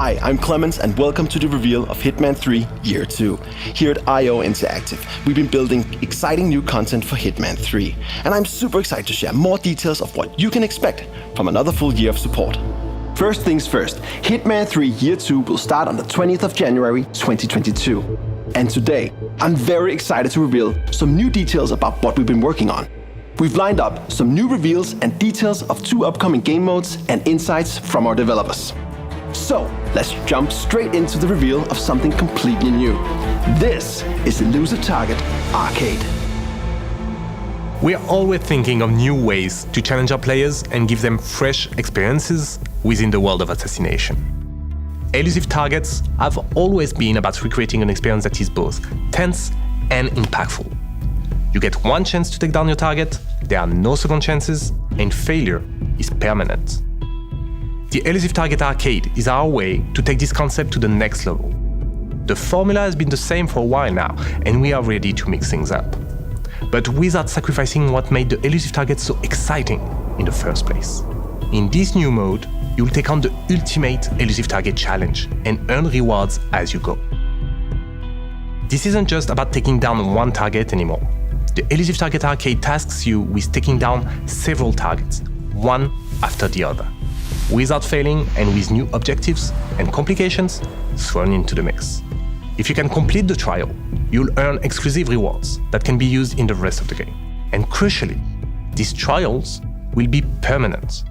Hi, I'm Clemens and welcome to the reveal of Hitman 3 Year 2. Here at IO Interactive, we've been building exciting new content for Hitman 3, and I'm super excited to share more details of what you can expect from another full year of support. First things first, Hitman 3 Year 2 will start on the 20th of January 2022. And today, I'm very excited to reveal some new details about what we've been working on. We've lined up some new reveals and details of 2 upcoming game modes and insights from our developers. So, let's jump straight into the reveal of something completely new. This is Elusive Target Arcade. We are always thinking of new ways to challenge our players and give them fresh experiences within the world of assassination. Elusive Targets have always been about recreating an experience that is both tense and impactful. You get one chance to take down your target, there are no second chances, and failure is permanent. The Elusive Target Arcade is our way to take this concept to the next level. The formula has been the same for a while now, and we are ready to mix things up. But without sacrificing what made the Elusive Target so exciting in the first place. In this new mode, you'll take on the ultimate Elusive Target challenge and earn rewards as you go. This isn't just about taking down one target anymore. The Elusive Target Arcade tasks you with taking down several targets, one after the other, without failing and with new objectives and complications thrown into the mix. If you can complete the trial, you'll earn exclusive rewards that can be used in the rest of the game. And crucially, these trials will be permanent.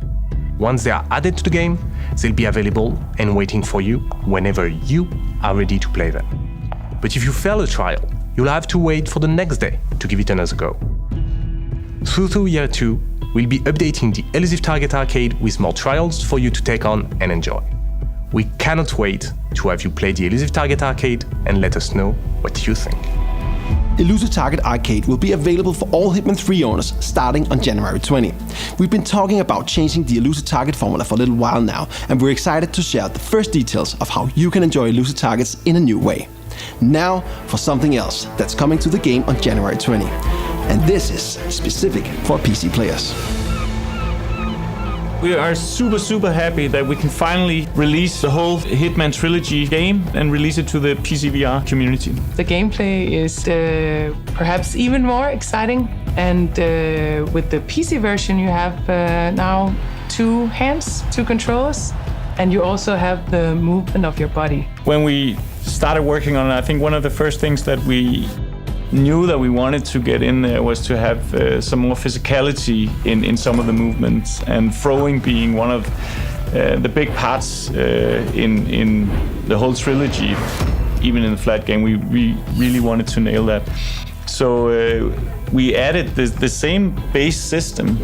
Once they are added to the game, they'll be available and waiting for you whenever you are ready to play them. But if you fail a trial, you'll have to wait for the next day to give it another go. Through Year 2, we'll be updating the Elusive Target Arcade with more trials for you to take on and enjoy. We cannot wait to have you play the Elusive Target Arcade and let us know what you think. Elusive Target Arcade will be available for all Hitman 3 owners starting on January 20. We've been talking about changing the Elusive Target formula for a little while now, and we're excited to share the first details of how you can enjoy Elusive Targets in a new way. Now for something else that's coming to the game on January 20. And this is specific for PC players. We are super happy that we can finally release the whole HITMAN Trilogy game and release it to the PC VR community. The gameplay is perhaps even more exciting, and with the PC version you have now 2 hands, 2 controllers, and you also have the movement of your body. When we started working on it, I think one of the first things that we knew that we wanted to get in there was to have some more physicality in some of the movements, and throwing being one of the big parts in the whole trilogy. Even in the flat game, we really wanted to nail that. So we added the same base system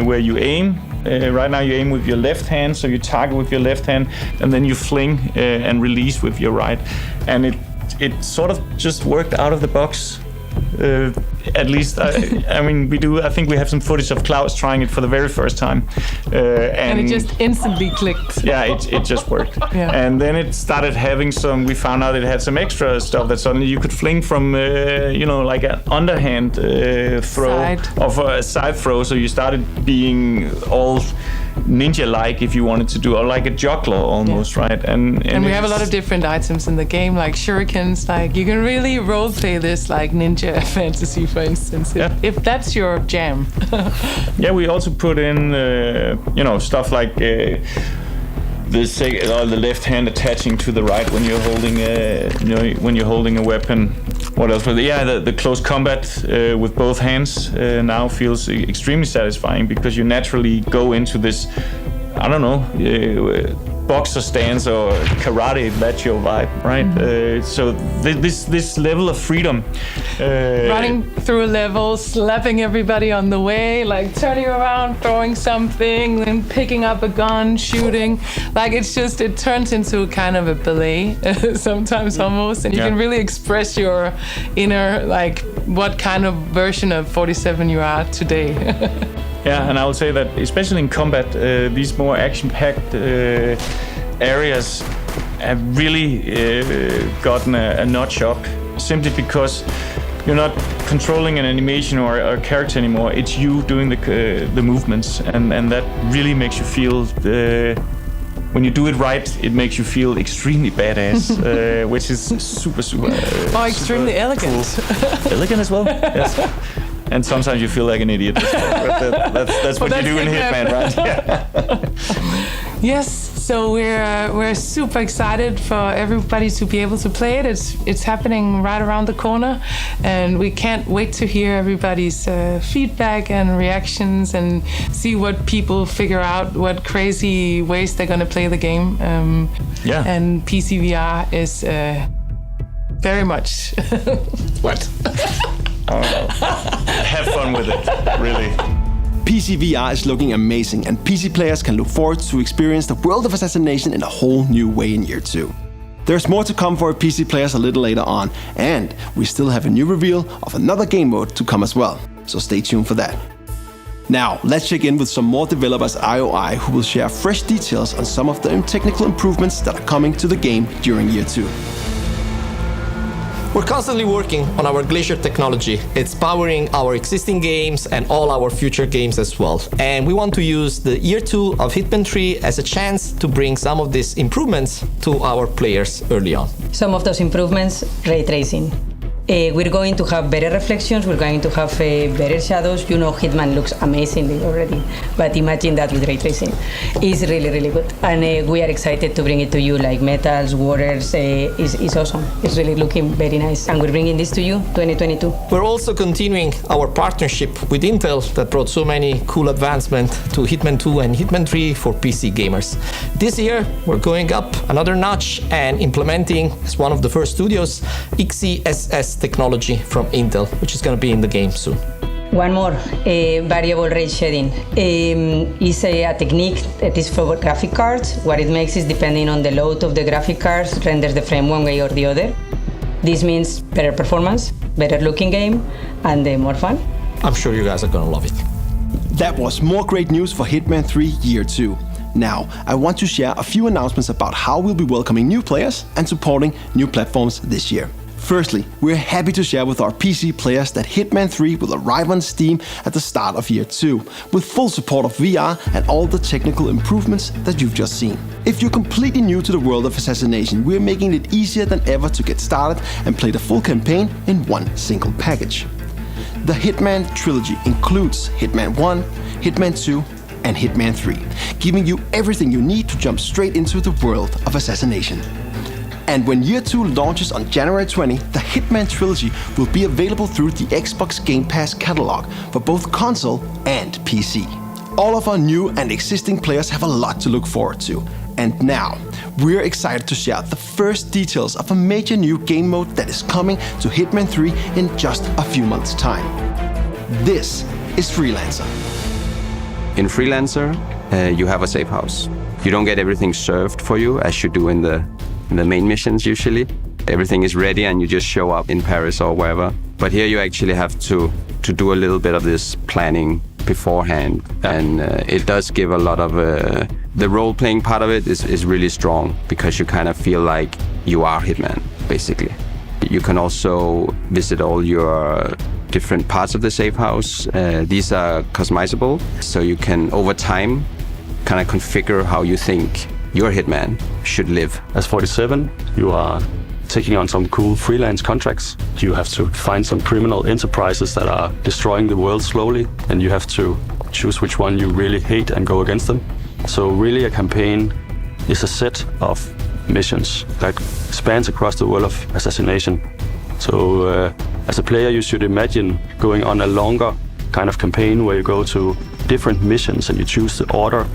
where you aim. Right now you aim with your left hand, so you target with your left hand, and then you fling and release with your right. And it sort of just worked out of the box. At least, I mean, I think we have some footage of Klaus trying it for the very first time. And it just instantly clicked. Yeah, it just worked. Yeah. And then it started having we found out it had some extra stuff that suddenly you could fling from, like an underhand throw of a side throw. So you started being all ninja-like if you wanted to do, or like a juggler almost, right? And we have a lot of different items in the game, like shurikens. Like you can really roleplay this like Ninja Fantasy, for instance, if that's your jam. Yeah, we also put in, stuff like the left hand attaching to the right when you're holding a weapon. What else? The close combat with both hands now feels extremely satisfying, because you naturally go into this, I don't know, boxer stance or karate, that's your vibe, right? So this level of freedom. Running through a level, slapping everybody on the way, like turning around, throwing something, then picking up a gun, shooting. Like it turns into a kind of a ballet sometimes almost, and you can really express your inner, like what kind of version of 47 you are today. Yeah, and I would say that especially in combat, these more action-packed areas have really gotten a notch up, simply because you're not controlling an animation or a character anymore. It's you doing the movements, and that really makes you feel when you do it right, it makes you feel extremely badass, which is super extremely super elegant. Cool. Elegant as well. Yes. And sometimes you feel like an idiot. But that's what you do in Hitman, right? Yeah. Yes, so we're super excited for everybody to be able to play it. It's happening right around the corner, and we can't wait to hear everybody's feedback and reactions and see what people figure out, what crazy ways they're gonna play the game. And PC VR is very much what? I don't know. Have fun with it, really. PC VR is looking amazing, and PC players can look forward to experience the World of Assassination in a whole new way in year 2. There's more to come for PC players a little later on, and we still have a new reveal of another game mode to come as well, so stay tuned for that. Now, let's check in with some more developers at IOI who will share fresh details on some of the technical improvements that are coming to the game during year 2. We're constantly working on our Glacier technology. It's powering our existing games and all our future games as well. And we want to use the year 2 of Hitman 3 as a chance to bring some of these improvements to our players early on. Some of those improvements, ray tracing. We're going to have better reflections, we're going to have better shadows. You know, Hitman looks amazingly already, but imagine that with ray tracing. It's really, really good. And we are excited to bring it to you, like metals, waters, it's awesome. It's really looking very nice. And we're bringing this to you 2022. We're also continuing our partnership with Intel that brought so many cool advancements to Hitman 2 and Hitman 3 for PC gamers. This year, we're going up another notch and implementing, as one of the first studios, XeSS technology from Intel, which is going to be in the game soon. One more, variable rate shading. Is a technique that is for graphic cards. What it makes is, depending on the load of the graphic cards, renders the frame one way or the other. This means better performance, better looking game, and more fun. I'm sure you guys are going to love it. That was more great news for Hitman 3 Year 2. Now, I want to share a few announcements about how we'll be welcoming new players and supporting new platforms this year. Firstly, we're happy to share with our PC players that Hitman 3 will arrive on Steam at the start of year 2, with full support of VR and all the technical improvements that you've just seen. If you're completely new to the World of Assassination, we're making it easier than ever to get started and play the full campaign in one single package. The Hitman Trilogy includes Hitman 1, Hitman 2, and Hitman 3, giving you everything you need to jump straight into the World of Assassination. And when year 2 launches on January 20, the Hitman Trilogy will be available through the Xbox Game Pass catalog for both console and PC. All of our new and existing players have a lot to look forward to. And now, we're excited to share the first details of a major new game mode that is coming to Hitman 3 in just a few months' time. This is Freelancer. In Freelancer, you have a safe house. You don't get everything served for you as you do in the main missions usually. Everything is ready and you just show up in Paris or wherever. But here you actually have to do a little bit of this planning beforehand. And it does give a lot of... the role-playing part of it is really strong because you kind of feel like you are Hitman, basically. You can also visit all your different parts of the safe house. These are customizable, so you can, over time, kind of configure how you think your Hitman should live. As 47, you are taking on some cool freelance contracts. You have to find some criminal enterprises that are destroying the world slowly, and you have to choose which one you really hate and go against them. So really a campaign is a set of missions that spans across the World of Assassination. So as a player, you should imagine going on a longer kind of campaign where you go to different missions and you choose the order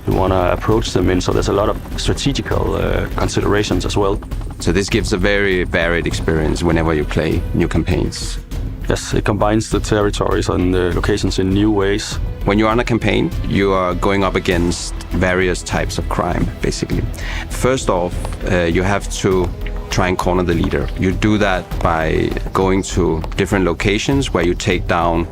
you want to approach them in. So there's a lot of strategical considerations as well. So this gives a very varied experience whenever you play new campaigns. Yes, it combines the territories and the locations in new ways. When you're on a campaign, you are going up against various types of crime, basically. First off, you have to try and corner the leader. You do that by going to different locations where you take down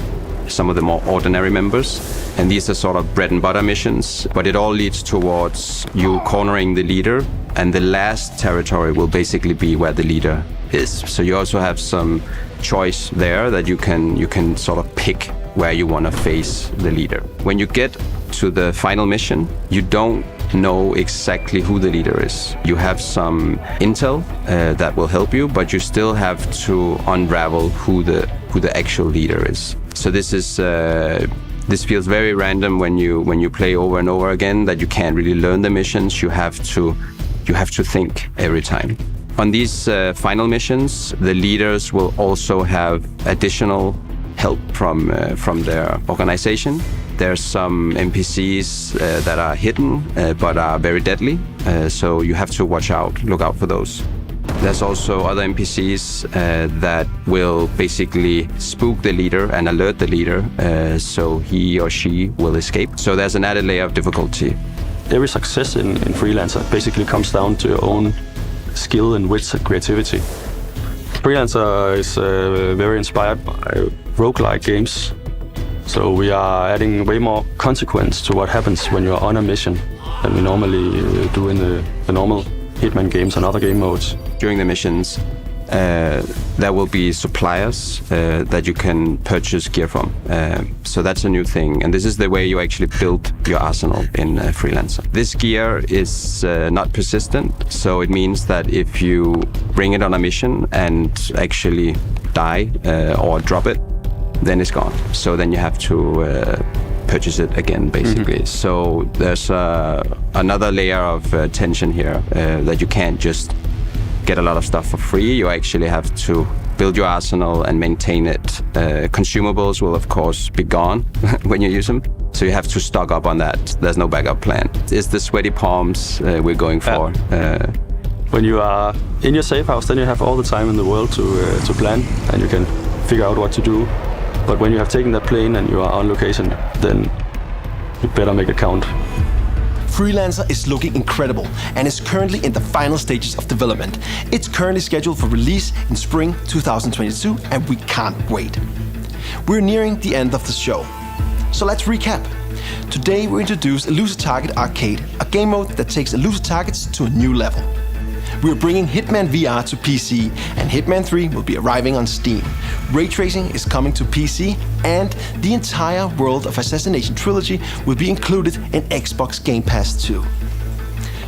some of the more ordinary members. And these are sort of bread and butter missions, but it all leads towards you cornering the leader. And the last territory will basically be where the leader is. So you also have some choice there that you can sort of pick where you want to face the leader. When you get to the final mission, you don't know exactly who the leader is. You have some intel that will help you, but you still have to unravel who the actual leader is. So this feels very random when you play over and over again, that you can't really learn the missions. You have to think every time. On these final missions, the leaders will also have additional help from their organization. There's some NPCs that are hidden but are very deadly, so you have to look out for those. There's also other NPCs that will basically spook the leader and alert the leader, so he or she will escape. So there's an added layer of difficulty. Every success in Freelancer basically comes down to your own skill and wits and creativity. Freelancer is very inspired by roguelike games. So we are adding way more consequence to what happens when you're on a mission than we normally do in the normal Hitman games and other game modes. During the missions, there will be suppliers that you can purchase gear from. So that's a new thing, and this is the way you actually build your arsenal in Freelancer. This gear is not persistent, so it means that if you bring it on a mission and actually die or drop it, then it's gone. So then you have to purchase it again, basically. So there's another layer of tension here, that you can't just get a lot of stuff for free. You actually have to build your arsenal and maintain it. Consumables will of course be gone when you use them, so you have to stock up on that. There's no backup plan. It's the sweaty palms we're going for. When you are in your safe house, then you have all the time in the world to plan, and you can figure out what to do. But when you have taken that plane and you are on location, then you better make it count. Freelancer is looking incredible and is currently in the final stages of development. It's currently scheduled for release in spring 2022, and we can't wait. We're nearing the end of the show, so let's recap. Today we introduced Elusive Target Arcade, a game mode that takes Elusive Targets to a new level. We're bringing Hitman VR to PC, and Hitman 3 will be arriving on Steam. Ray tracing is coming to PC, and the entire World of Assassination Trilogy will be included in Xbox Game Pass 2.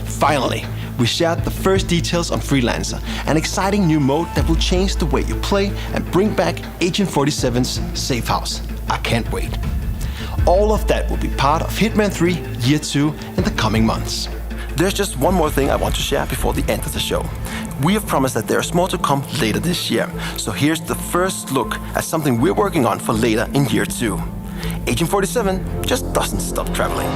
Finally, we shared the first details on Freelancer, an exciting new mode that will change the way you play and bring back Agent 47's safe house. I can't wait. All of that will be part of Hitman 3 Year 2 in the coming months. There's just one more thing I want to share before the end of the show. We have promised that there's more to come later this year, so here's the first look at something we're working on for later in Year 2. Agent 47 just doesn't stop traveling.